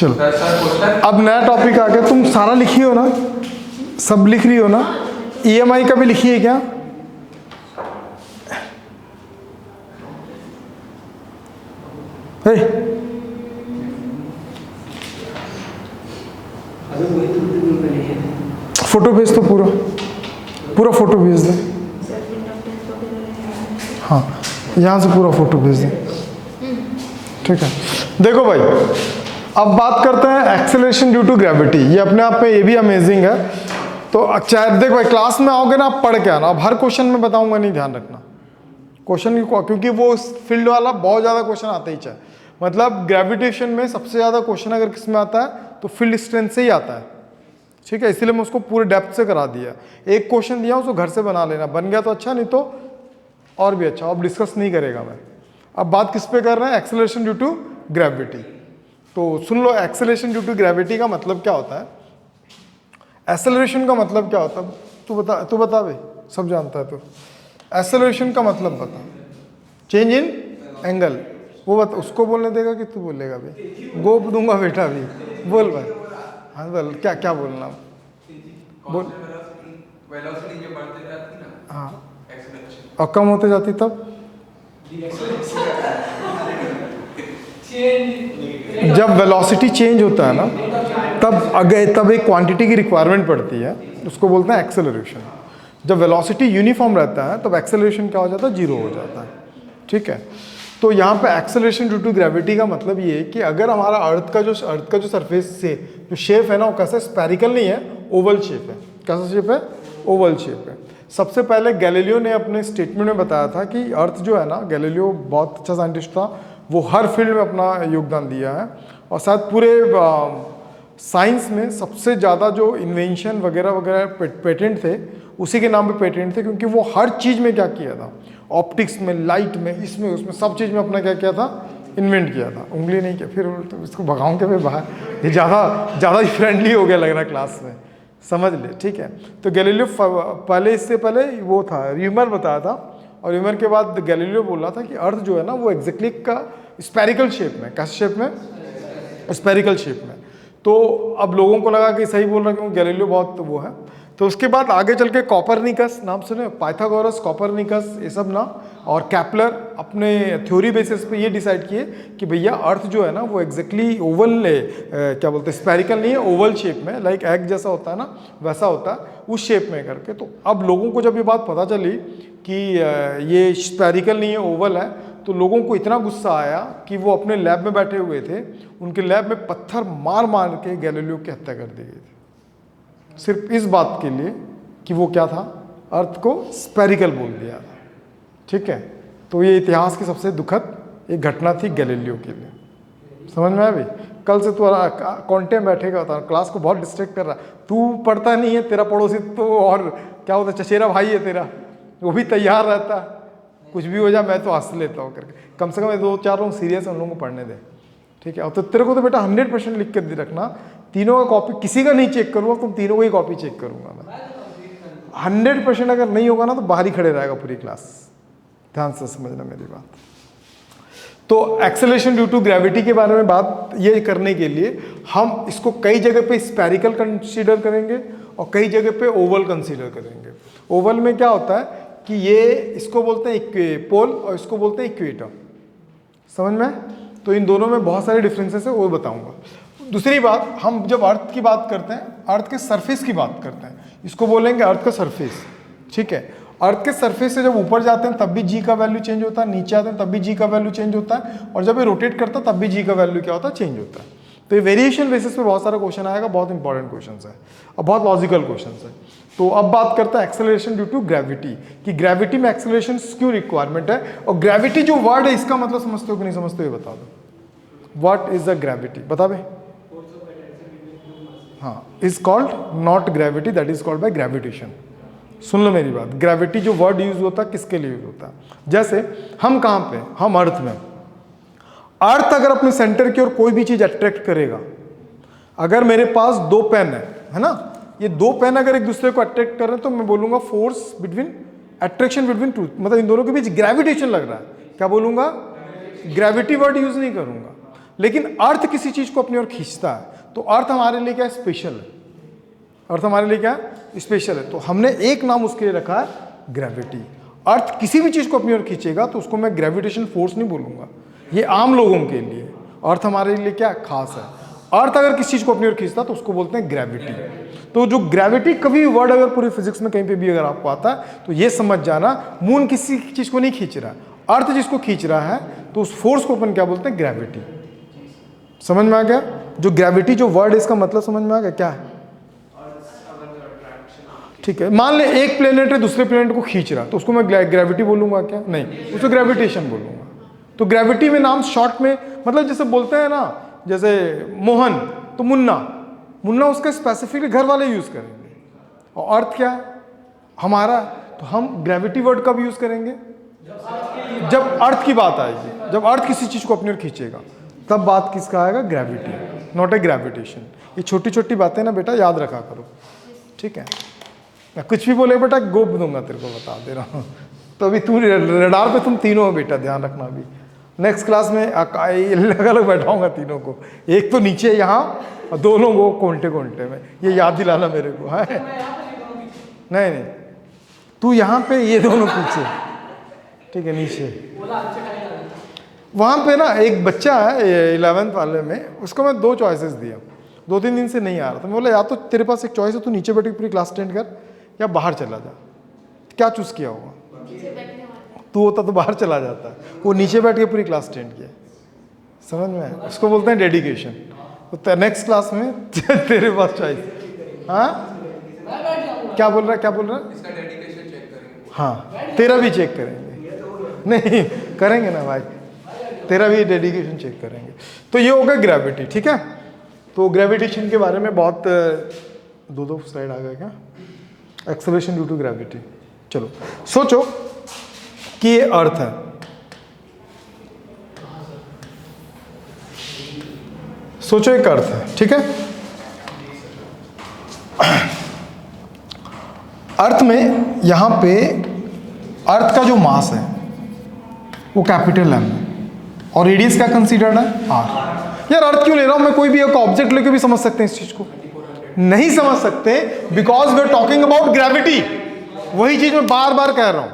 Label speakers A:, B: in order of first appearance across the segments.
A: चलो अब नया टॉपिक आ गया। तुम सारा लिखी हो ना, सब लिख रही हो ना? ईएमआई का भी लिखी है क्या? फोटो भेज तो पूरा पूरा फोटो भेज दे। हाँ यहाँ से पूरा फोटो भेज दे, ठीक है। देखो भाई अब बात करते हैं एक्सेलरेशन ड्यू टू ग्रेविटी। ये अपने आप में ये भी अमेजिंग है। तो अच्छा देख भाई, क्लास में आओगे ना, आप पढ़ के आना। अब हर क्वेश्चन में बताऊंगा नहीं, ध्यान रखना क्वेश्चन, क्योंकि वो फील्ड वाला बहुत ज़्यादा क्वेश्चन आता ही चाहे। मतलब ग्रेविटेशन में सबसे ज़्यादा क्वेश्चन अगर किस में आता है तो फील्ड स्ट्रेंथ से ही आता है, ठीक है। इसीलिए मैं उसको पूरे डेप्थ से करा दिया। एक क्वेश्चन दिया उसको घर से बना लेना, बन गया तो अच्छा, नहीं तो और भी अच्छा। अब डिस्कस नहीं करेगा मैं। अब बात किस पे कर रहे हैं? Acceleration due to gravity. तो सुन लो, एक्सेलरेशन ड्यू टू ग्रेविटी का मतलब क्या होता है? एक्सेलरेशन का मतलब क्या होता है? तू बता भाई, सब जानता है तो। एक्सेलरेशन का मतलब बता। चेंज इन एंगल, वो बता। उसको बोलने देगा कि तू बोलेगा भाई? गोप दूंगा बेटा भी, बोल भाई। हाँ बोल, क्या क्या बोलना बोल। हाँ और कम होते जाती तब? जब वेलोसिटी चेंज होता है ना, तब एक क्वांटिटी की रिक्वायरमेंट पड़ती है, उसको बोलते हैं एक्सेलरेशन। जब वेलोसिटी यूनिफॉर्म रहता है तब एक्सेलरेशन क्या हो जाता है? जीरो हो जाता है, ठीक है। तो यहाँ पे एक्सेलरेशन ड्यू टू ग्रेविटी का मतलब ये है कि अगर हमारा अर्थ का जो सरफेस से जो शेप है ना, वो कैसा स्पेरिकल नहीं है, ओवल शेप है। कैसा शेप है? ओवल शेप है। सबसे पहले गैलीलियो ने अपने स्टेटमेंट में बताया था कि अर्थ जो है ना, गैलीलियो बहुत अच्छा साइंटिस्ट था, वो हर फील्ड में अपना योगदान दिया है। और शायद पूरे साइंस में सबसे ज़्यादा जो इन्वेंशन वगैरह वगैरह पेटेंट थे उसी के नाम पे पेटेंट थे, क्योंकि वो हर चीज़ में क्या किया था? ऑप्टिक्स में, लाइट में, इसमें उसमें, सब चीज़ में अपना क्या किया था? इन्वेंट किया था। उंगली नहीं किया। फिर तो इसको भगाऊँ के फिर बाहर, ये ज़्यादा ही फ्रेंडली हो गया लग रहा क्लास में, समझ ले, ठीक है। तो गैलीलियो पहले, इससे पहले वो था र्यूमर बताया था, और र्यूमर के बाद गैलीलियो बोला था कि अर्थ जो है ना वो एग्जैक्टली का स्पेरिकल शेप में। कैसे शेप में? स्पेरिकल शेप में। तो अब लोगों को लगा कि सही बोल रहा है, क्योंकि गैलीलियो बहुत वो है। तो उसके बाद आगे चल के कॉपरनिकस, नाम सुने? पाइथागोरस, कॉपरनिकस, ये सब ना, और कैपलर अपने थ्योरी बेसिस पे ये डिसाइड किए कि भैया अर्थ जो है ना वो एग्जैक्टली ओवल क्या बोलते हैं, स्पेरिकल नहीं है, ओवल शेप में, लाइक एग जैसा होता है ना, वैसा होता है, उस शेप में करके। तो अब लोगों को जब ये बात पता चली कि ये स्पेरिकल नहीं है, ओवल है, तो लोगों को इतना गुस्सा आया कि वो अपने लैब में बैठे हुए थे, उनके लैब में पत्थर मार मार के गैलीलियो की हत्या कर दी गई थी, सिर्फ इस बात के लिए कि वो क्या था? अर्थ को स्पेरिकल बोल दिया था, ठीक है। तो ये इतिहास की सबसे दुखद एक घटना थी गैलीलियो के लिए। समझ में आया भाई? कल से तू कॉन्टे में बैठेगा, था क्लास को बहुत डिस्ट्रैक्ट कर रहा है, तू पढ़ता नहीं है, तेरा पड़ोसी तो और क्या होता है, चचेरा भाई है तेरा, वो भी तैयार रहता है, कुछ भी हो जाए मैं तो हंस लेता हूँ करके। कम से कम 2-4 लोग सीरियस उन लोगों को पढ़ने दे, ठीक है। और तो तेरे को तो बेटा 100% लिख कर रखना, तीनों का कॉपी किसी का नहीं चेक करूँगा, तुम तीनों को ही कॉपी चेक करूँगा मैं। 100% अगर नहीं होगा ना तो बाहर ही खड़े रहेगा पूरी क्लास। ध्यान से समझना मेरी बात। तो एक्सेलरेशन ड्यू टू ग्रेविटी के बारे में बात ये करने के लिए हम इसको कई जगह पे स्पेरिकल कंसीडर करेंगे और कई जगह पे ओवल कंसीडर करेंगे। ओवल में क्या होता है कि ये इसको बोलते हैं पोल और इसको बोलते हैं इक्वेटर, समझ में? तो इन दोनों में बहुत सारे डिफरेंसेस है, वो बताऊंगा। दूसरी बात, हम जब अर्थ की बात करते हैं, अर्थ के सरफेस की बात करते हैं, इसको बोलेंगे अर्थ का सरफेस, ठीक है। अर्थ के सरफेस से जब ऊपर जाते हैं तब भी जी का वैल्यू चेंज होता है, नीचे आते हैं तब भी जी का वैल्यू चेंज होता है, और जब ये रोटेट करता है तब भी जी का वैल्यू क्या होता है? चेंज होता है। तो ये वेरिएशन बेसिस पे बहुत सारा क्वेश्चन आएगा, बहुत इंपॉर्टेंट क्वेश्चन है और बहुत लॉजिकल क्वेश्चन है। तो अब बात करते हैं एक्सेलरेशन ड्यू टू ग्रेविटी, कि ग्रेविटी में एक्सेलरेशन क्यों रिक्वायरमेंट है, और ग्रेविटी जो वर्ड है इसका मतलब समझते हो कि नहीं समझते हो, ये बता दो। What is the gravity? बता भाई। हाँ, is called not gravity, that is called by gravitation. सुन लो मेरी बात, ग्रेविटी जो वर्ड यूज होता है किसके लिए यूज होता है? जैसे हम कहाँ पे, हम अर्थ में। अर्थ अगर अपने सेंटर की ओर कोई भी चीज अट्रैक्ट करेगा, अगर मेरे पास 2 पेन है ना, ये 2 पेन अगर एक दूसरे को अट्रैक्ट कर रहे हैं तो मैं बोलूंगा force between, attraction between two, मतलब इन दोनों के बीच ग्रेविटेशन लग रहा है। क्या बोलूंगा? ग्रेविटी वर्ड यूज नहीं करूंगा। लेकिन अर्थ किसी चीज को अपनी ओर खींचता है, तो अर्थ हमारे लिए क्या स्पेशल है, अर्थ हमारे लिए क्या स्पेशल है। तो हमने एक नाम उसके लिए रखा है ग्रेविटी। अर्थ किसी भी चीज को अपनी ओर खींचेगा तो उसको मैं ग्रेविटेशन फोर्स नहीं बोलूंगा, ये आम लोगों के लिए। अर्थ हमारे लिए क्या खास है, अर्थ अगर किसी चीज को अपनी ओर खींचता तो उसको बोलते हैं ग्रेविटी। तो जो ग्रेविटी कभी वर्ड अगर पूरे फिजिक्स में कहीं पे भी अगर आपको आता है तो ये समझ जाना मून किसी चीज को नहीं खींच रहा है, अर्थ जिसको खींच रहा है, तो उस फोर्स को अपन क्या बोलते हैं ग्रेविटी। समझ में आ गया? जो ग्रेविटी जो वर्ड है इसका मतलब समझ में आ गया क्या है? ठीक है, मान ले एक प्लेनेट है दूसरे प्लेनेट को खींच रहा, तो उसको मैं ग्रेविटी बोलूंगा क्या? नहीं, उसको ग्रेविटेशन बोलूंगा। तो ग्रेविटी में नाम शॉर्ट में मतलब जैसे बोलते हैं ना, जैसे मोहन तो मुन्ना, मुन्ना उसका स्पेसिफिकली घर वाले यूज करेंगे। और अर्थ क्या है हमारा, तो हम ग्रेविटी वर्ड कब यूज करेंगे? जब अर्थ की बात आएगी, जब अर्थ किसी चीज को अपनी ओर खींचेगा तब बात किसका आएगा? Gravity, not a gravitation. ये छोटी छोटी बातें ना बेटा याद रखा करो, ठीक है? मैं कुछ भी बोले बेटा गोप दूंगा तेरे को, बता दे रहा हूँ। तो अभी तू रडार पे तुम तीनों हो बेटा, ध्यान रखना। अभी नेक्स्ट क्लास में अलग अलग बैठाऊंगा तीनों को, एक तो नीचे यहाँ और दोनों को कोंटे कोंटे में, ये याद दिलाना मेरे को है। नहीं नहीं, तू यहाँ पे, ये दोनों पीछे, ठीक है? नीचे वहाँ पे ना एक बच्चा है 11th वाले में, उसको मैं 2 चॉइसेस दिया, 2-3 दिन से नहीं आ रहा था। मैं बोला या तो तेरे पास एक चॉइस है, तू नीचे बैठ के पूरी क्लास अटेंड कर या बाहर चला जा। क्या चूज किया होगा? तू होता तो बाहर चला जाता, वो नीचे बैठ के पूरी क्लास अटेंड किया। समझ में? उसको बोलते हैं डेडिकेशन। तो नेक्स्ट क्लास में तेरे पास चॉइस। हाँ क्या बोल रहा है, क्या बोल रहा है? इसका डेडिकेशन चेक करेंगे। हाँ तेरा भी चेक करेंगे, नहीं करेंगे ना भाई, तेरा भी डेडिकेशन चेक करेंगे। तो ये होगा ग्रेविटी, ठीक है? तो ग्रेविटेशन के बारे में बहुत 2 स्लाइड आ गए क्या? Acceleration due to gravity. चलो सोचो कि ये अर्थ है, सोचो एक अर्थ है, ठीक है? अर्थ में यहां पे अर्थ का जो मास है वो कैपिटल एम है और रेडियस क्या कंसीडर्ड है? आर। यार अर्थ क्यों ले रहा हूं मैं? कोई भी एक ऑब्जेक्ट लेके भी समझ सकते हैं इस चीज को, नहीं समझ सकते because we are talking about gravity. वही चीज मैं बार बार कह रहा हूं।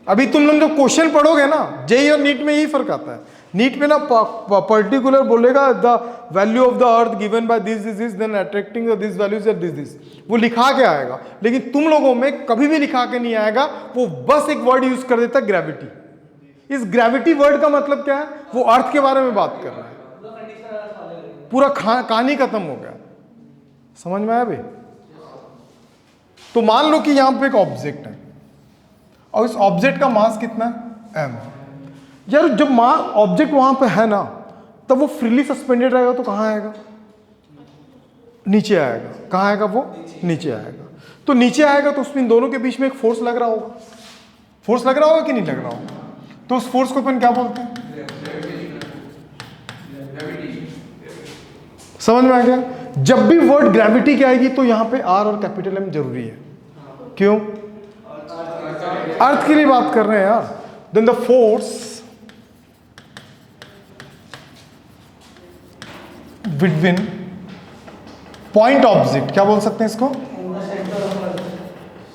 A: अभी तुम लोग जो क्वेश्चन पढ़ोगे ना, जेई और नीट में यही फर्क आता है। नीट में ना पर्टिकुलर बोलेगा the value of the earth given by this then attracting this values at this, वो लिखा के आएगा। लेकिन तुम लोगों में कभी भी लिखा के नहीं आएगा, वो बस एक वर्ड यूज कर देता है ग्रेविटी। इस ग्रेविटी वर्ड का मतलब क्या है? वो अर्थ के बारे में बात कर रहा है, पूरा कहानी खत्म हो गया। समझ में आया भाई? तो मान लो कि यहां पे एक ऑब्जेक्ट है और इस ऑब्जेक्ट का मास कितना है? m। यार जब ऑब्जेक्ट वहां पे है ना, तब वो फ्रीली सस्पेंडेड रहेगा तो कहां आएगा? नीचे आएगा। कहां आएगा वो? नीचे आएगा। तो नीचे आएगा तो उसमें इन दोनों के बीच में एक फोर्स लग रहा होगा। फोर्स लग रहा होगा कि नहीं लग रहा होगा? तो उस फोर्स को अपन क्या बोलते हैं? समझ में आ गया? जब भी वर्ड ग्रेविटी की आएगी तो यहां पे आर और कैपिटल एम जरूरी है। क्यों? अर्थ के लिए बात कर रहे हैं यार। Then the force between point object, क्या बोल सकते हैं इसको?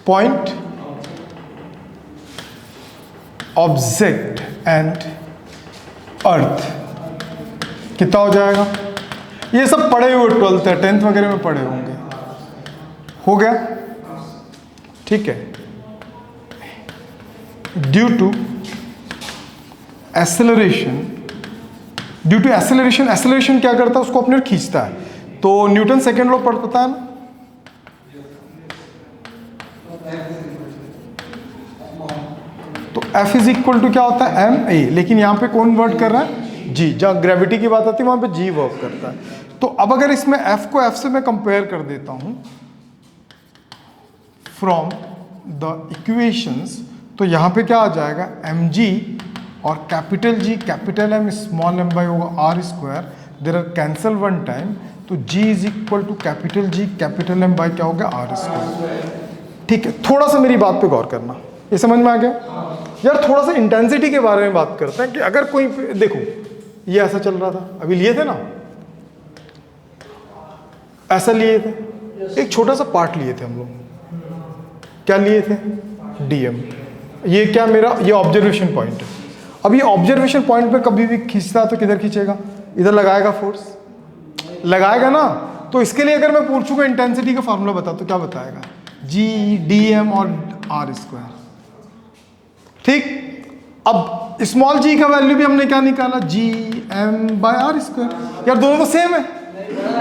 A: पॉइंट ऑब्जेक्ट एंड अर्थ कितना हो जाएगा? ये सब पढ़े हुए 12th 10th वगैरह में पढ़े होंगे। हो गया? ठीक है। Due to acceleration, due to acceleration, acceleration क्या करता है? उसको अपने ओर खींचता है। तो न्यूटन सेकेंड लॉ पता है ना? तो F इज इक्वल टू क्या होता है? M A. लेकिन यहां पे कौन वर्क कर रहा है? जी। जहां ग्रेविटी की बात आती है वहां पे जी वर्क करता है। तो अब अगर इसमें F को F से मैं कंपेयर कर देता हूं फ्रॉम द इक्वेशंस, तो यहां पे क्या आ जाएगा? mg और capital G capital M small m by होगा R square. There are cancel one time, तो G is equal to capital G capital M by क्या हो गया? R square. ठीक है, थोड़ा सा मेरी बात पे गौर करना, ये समझ में आ गया? यार थोड़ा सा इंटेंसिटी के बारे में बात करते हैं कि अगर कोई देखो ये ऐसा चल रहा था, अभी लिए थे ना, ऐसा लिए थे, एक छोटा सा पार्ट लिए थे हम लोग, क्या लिए थे, डीएम। ये क्या मेरा, ये ऑब्जर्वेशन पॉइंट है। अब ये ऑब्जर्वेशन पॉइंट पे कभी भी खींचता तो किधर खींचेगा, इधर लगाएगा, फोर्स लगाएगा ना। तो इसके लिए अगर मैं पूछूंगा इंटेंसिटी का फार्मूला बता तो क्या बताएगा, जी डी एम और आर स्क्वायर। ठीक, अब स्मॉल जी का वैल्यू भी हमने क्या निकाला, G M by R square. यार दोनों तो सेम है,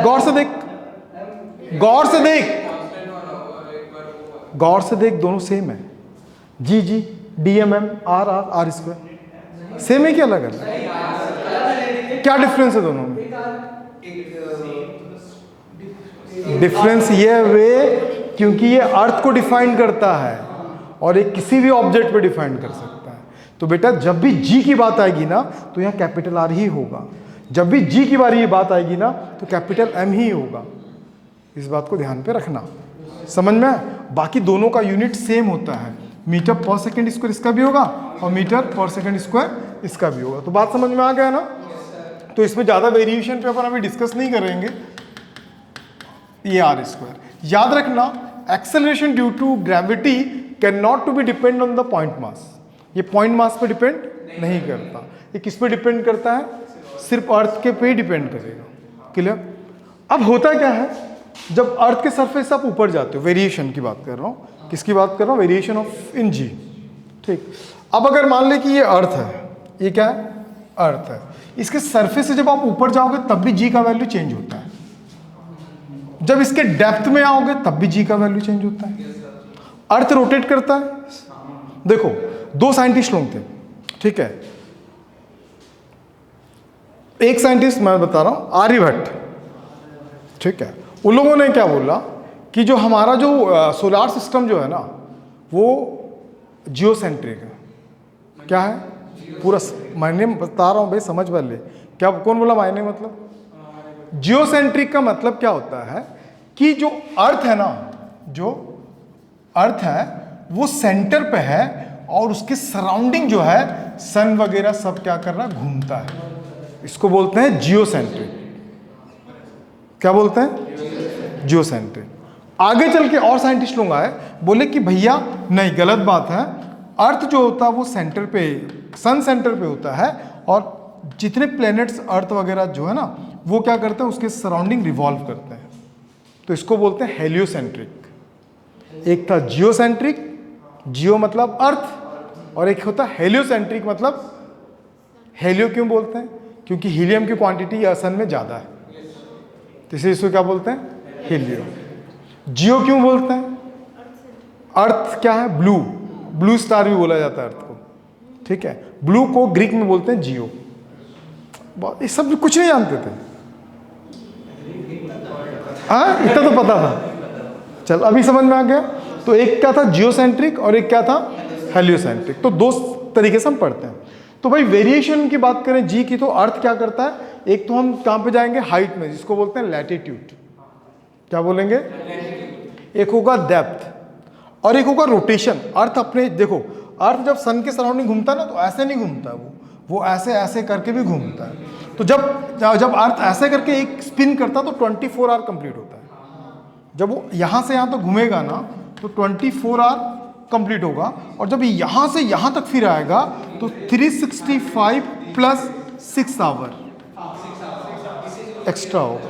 A: गौर से देख, गौर से देख, गौर से देख, दोनों सेम है, G G D M M R R R square same है क्या, अलग अलग, क्या डिफरेंस है दोनों में? डिफरेंस ये है वे, क्योंकि ये अर्थ को डिफाइन करता है और एक किसी भी ऑब्जेक्ट पे डिफाइन कर सकता है। तो बेटा जब भी जी की बात आएगी ना तो यहाँ कैपिटल आर ही होगा, जब भी जी की बारी बात आएगी ना तो कैपिटल एम ही होगा। इस बात को ध्यान पे रखना, समझ में। बाकी दोनों का यूनिट सेम होता है, मीटर पर सेकंड स्क्वायर इसका भी होगा और मीटर पर सेकंड स्क्वायर इसका भी होगा। तो बात समझ में आ गया ना। तो इसमें ज़्यादा वेरिएशन पे अपन अभी डिस्कस नहीं करेंगे। ये आर स्क्वायर याद रखना, acceleration due to gravity can not to be depend on the point mass. ये पॉइंट मास पे डिपेंड नहीं करता, ये किस पे डिपेंड करता है, सिर्फ अर्थ के पे डिपेंड करेगा। क्लियर। अब होता क्या है, जब अर्थ के सरफेस से आप ऊपर जाते हो, वेरिएशन की बात कर रहा हूँ, किसकी बात कर रहा हूँ, वेरिएशन ऑफ इन जी। ठीक, अब अगर मान ले कि ये अर्थ है, ये क्या है, अर्थ है, इसके सरफेस से जब आप ऊपर जाओगे तब भी जी का वैल्यू चेंज होता है, जब इसके डेप्थ में आओगे तब भी जी का वैल्यू चेंज होता है। अर्थ रोटेट करता है। देखो दो साइंटिस्ट लोग थे, ठीक है, एक साइंटिस्ट मैं बता रहा हूं आर्यभट्ट, ठीक है, उन लोगों ने क्या बोला कि जो हमारा जो सोलार सिस्टम जो है ना वो जियोसेंट्रिक है। क्या है, पूरा मायने बता रहा हूं भाई, समझ वाले। क्या कौन बोला मायने, मतलब जियोसेंट्रिक का मतलब क्या होता है कि जो अर्थ है ना, जो अर्थ है वो सेंटर पे है और उसके सराउंडिंग जो है सन वगैरह सब क्या कर रहा है, घूमता है। इसको बोलते हैं जियोसेंट्रिक। क्या बोलते हैं, जियोसेंट्रिक। आगे चल के और साइंटिस्ट लोग आए, बोले कि भैया नहीं, गलत बात है, अर्थ जो होता है वो सेंटर पे, सन सेंटर पे होता है और जितने प्लैनेट्स अर्थ वगैरह जो है ना वो क्या करते हैं, उसके सराउंडिंग रिवॉल्व करते हैं। तो इसको बोलते हैं हेलियोसेंट्रिक। एक था जियोसेंट्रिक, जियो मतलब अर्थ, और एक होता है हेलियोसेंट्रिक, मतलब हेलियो क्यों बोलते हैं, क्योंकि हीलियम की क्वांटिटी सन में ज़्यादा है, तो इसलिए इसको क्या बोलते हैं, हेलियो। जियो क्यों बोलते हैं, अर्थ क्या है, ब्लू, ब्लू स्टार भी बोला जाता है अर्थ को, ठीक है, ब्लू को ग्रीक में बोलते हैं जियो। ये सब कुछ नहीं जानते थे, हाँ इतना तो पता था। चल अभी समझ में आ गया। तो एक क्या था जियोसेंट्रिक और एक क्या था हेलियोसेंट्रिक। तो दो तरीके से हम पढ़ते हैं। तो भाई वेरिएशन की बात करें जी की, तो अर्थ क्या करता है, एक तो हम कहाँ पे जाएंगे, हाइट में, जिसको बोलते हैं लैटिट्यूड। क्या बोलेंगे, एक होगा डेप्थ और एक होगा रोटेशन। अर्थ अपने, देखो अर्थ जब सन के सराउंडिंग घूमता है ना तो ऐसे नहीं घूमता है, वो ऐसे ऐसे करके भी घूमता है। तो जब अर्थ ऐसे करके एक स्पिन करता तो 24 आवर कंप्लीट होता है। जब वो यहाँ से यहाँ तक घूमेगा ना तो 24 आवर कंप्लीट होगा, और जब यहाँ से यहाँ तक फिर आएगा तो 365 प्लस 6 आवर एक्स्ट्रा होगा।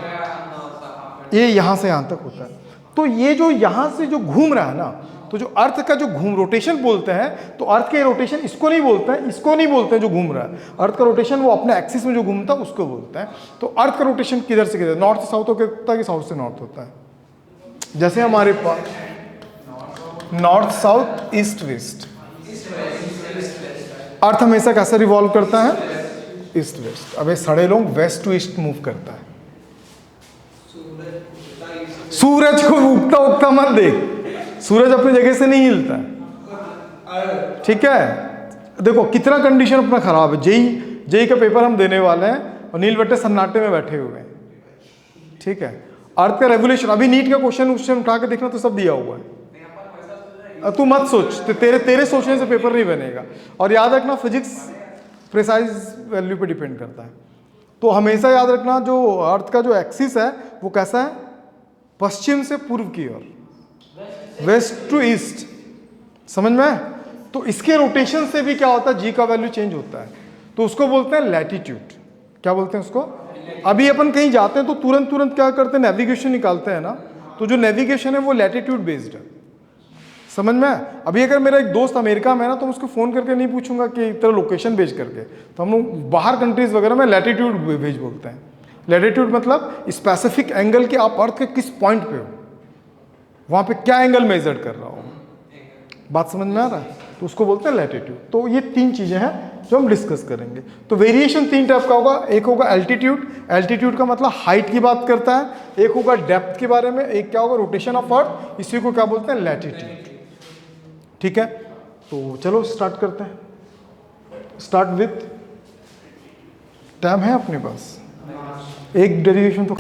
A: ये यहाँ से यहाँ तक होता है। तो ये जो यहाँ से जो घूम रहा है ना, तो जो अर्थ का जो घूम रोटेशन बोलते हैं, तो अर्थ के रोटेशन इसको नहीं बोलते हैं, इसको नहीं बोलते हैं जो घूम रहा है। अर्थ का रोटेशन वो अपने एक्सिस में जो घूमता है उसको बोलते हैं। तो अर्थ का रोटेशन किधर से किधर, नॉर्थ से साउथ होता है कि साउथ से नॉर्थ होता है। जैसे हमारे पास नॉर्थ साउथ ईस्ट वेस्ट, अर्थ हमेशा कैसे रिवॉल्व करता है, ईस्ट वेस्ट। अब ये सड़े लोग वेस्ट टू ईस्ट मूव करता है। सूरज को उगता उगता मत देख, सूरज अपनी जगह से नहीं हिलता है, ठीक है। देखो कितना कंडीशन अपना खराब है। जेई का पेपर हम देने वाले हैं और नीलवट्टे सन्नाटे में बैठे हुए हैं, ठीक है। अर्थ का रेगुलेशन, अभी नीट का क्वेश्चन उठा के देखना तो सब दिया हुआ है। तू मत सोच, तेरे सोचने से पेपर नहीं बनेगा। और याद रखना फिजिक्स प्रिसाइज वैल्यू पे डिपेंड करता है। तो हमेशा याद रखना जो अर्थ का जो एक्सिस है वो कैसा है, पश्चिम से पूर्व की ओर, वेस्ट टू ईस्ट, समझ में है? तो इसके रोटेशन से भी क्या होता है, जी का वैल्यू चेंज होता है, तो उसको बोलते हैं लैटिट्यूड। क्या बोलते हैं उसको? अभी अपन कहीं जाते हैं तो तुरंत क्या करते हैं, नेविगेशन निकालते हैं ना, तो जो नेविगेशन है वो लैटिट्यूड बेस्ड है, समझ में है? अभी अगर मेरा एक दोस्त अमेरिका में है ना, तो मैं उसको फ़ोन करके नहीं पूछूंगा कि तेरा लोकेशन भेज करके, तो हम लोग बाहर कंट्रीज वगैरह में लैटिट्यूड भेज बोलते हैं। लैटिट्यूड मतलब स्पेसिफिक एंगल के, आप अर्थ के किस पॉइंट पे हो, वहाँ पे क्या एंगल मेजर कर रहा हो, बात समझ में आ रहा है? तो उसको बोलते हैं लैटिट्यूड। तो ये 3 चीज़ें हैं जो हम डिस्कस करेंगे। तो वेरिएशन 3 टाइप का होगा, एक होगा एल्टीट्यूड, एल्टीट्यूड का मतलब हाइट की बात करता है, एक होगा डेप्थ के बारे में, एक क्या होगा रोटेशन ऑफ अर्थ, इसी को क्या बोलते हैं लैटिट्यूड। ठीक है, तो चलो स्टार्ट करते हैं। स्टार्ट विथ, टाइम है अपने पास, एक डेरिवेशन तो